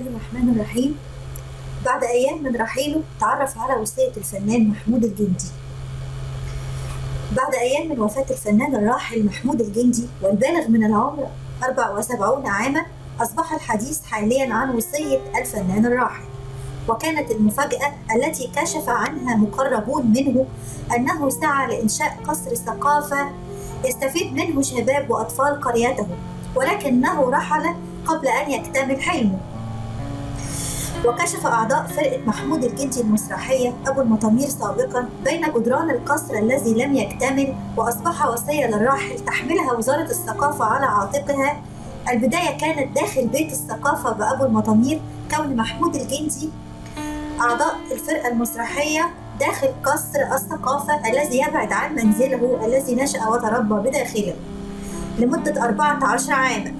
الرحمن الرحيم. بعد أيام من رحيله تعرف على وصية الفنان محمود الجندي. بعد أيام من وفاة الفنان الراحل محمود الجندي والبالغ من العمر 74 عاما، أصبح الحديث حاليا عن وصية الفنان الراحل. وكانت المفاجأة التي كشف عنها مقربون منه أنه سعى لإنشاء قصر ثقافة يستفيد منه شباب وأطفال قريته، ولكنه رحل قبل أن يكتمل حلمه. وكشف أعضاء فرقة محمود الجندي المسرحية أبو المطامير سابقا بين جدران القصر الذي لم يكتمل وأصبح وصية للراحل تحملها وزارة الثقافة على عاتقها. البداية كانت داخل بيت الثقافة بأبو المطامير، كون محمود الجندي أعضاء الفرقة المسرحية داخل قصر الثقافة الذي يبعد عن منزله الذي نشأ وتربى بداخله لمدة 14 عاما،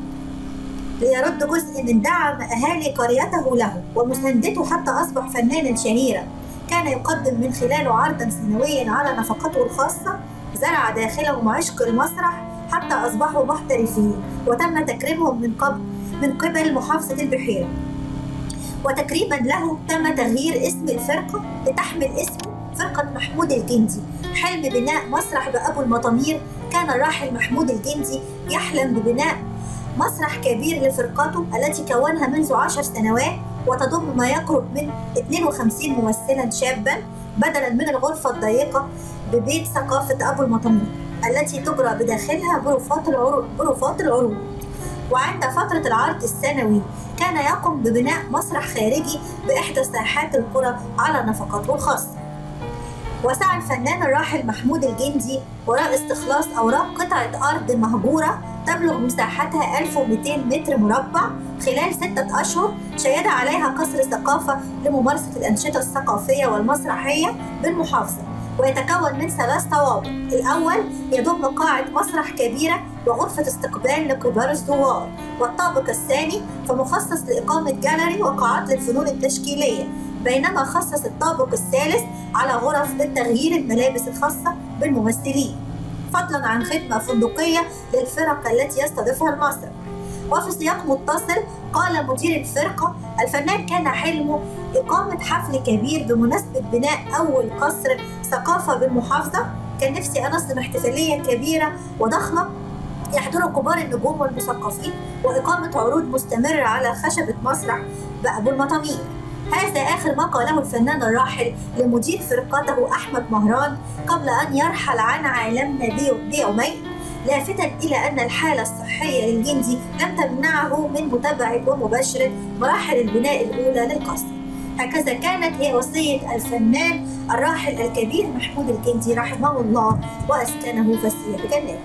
ليرد جزء من دعم أهالي قريته له ومساندته حتى أصبح فنانا شهيرا. كان يقدم من خلاله عرضا سنويا على نفقته الخاصة، زرع داخلهم عشق المسرح حتى أصبحوا محترفين، وتم تكريمهم من قبل محافظة البحيرة. وتكريما له تم تغيير اسم الفرقة لتحمل اسمه فرقة محمود الجندي. حلم بناء مسرح بأبو المطامير. كان الراحل محمود الجندي يحلم ببناء مسرح كبير لفرقته التي كونها منذ 10 سنوات، وتضم ما يقرب من 52 ممثلا شابا، بدلا من الغرفة الضيقة ببيت ثقافة أبو المطامير التي تجرى بداخلها بروفات العروض. وعند فترة العرض السنوي كان يقوم ببناء مسرح خارجي بإحدى ساحات القرى على نفقته الخاصة. وسعى الفنان الراحل محمود الجندي وراء استخلاص أوراق قطعة أرض مهجورة تبلغ مساحتها 1200 متر مربع خلال 6 أشهر، شيد عليها قصر ثقافة لممارسة الأنشطة الثقافية والمسرحية بالمحافظة، ويتكون من 3 طوابق. الأول يضم قاعة مسرح كبيرة وغرفة استقبال لكبار الزوار، والطابق الثاني فمخصص لإقامة جاليري وقاعات للفنون التشكيلية، بينما خصص الطابق الثالث على غرف لتغيير الملابس الخاصة بالممثلين، فضلا عن خدمة فندقية للفرق التي يستضيفها المسرح. وفي سياق متصل قال مدير الفرقة: الفنان كان حلمه إقامة حفل كبير بمناسبة بناء أول قصر ثقافة بالمحافظة. كان نفسي أنظم احتفالية كبيرة وضخمة يحضر كبار النجوم والمثقفين، وإقامة عروض مستمرة على خشبة مسرح بأبو المطامير. هذا آخر ما قاله الفنان الراحل لمدير فرقته أحمد مهران قبل أن يرحل عن عالمنا بيومين، لافتا إلى أن الحالة الصحية للجندي لم تمنعه من متابعة ومباشرة مراحل البناء الأولى للقصر. هكذا كانت هي وصية الفنان الراحل الكبير محمود الجندي رحمه الله وأسكنه فسيح بجناته.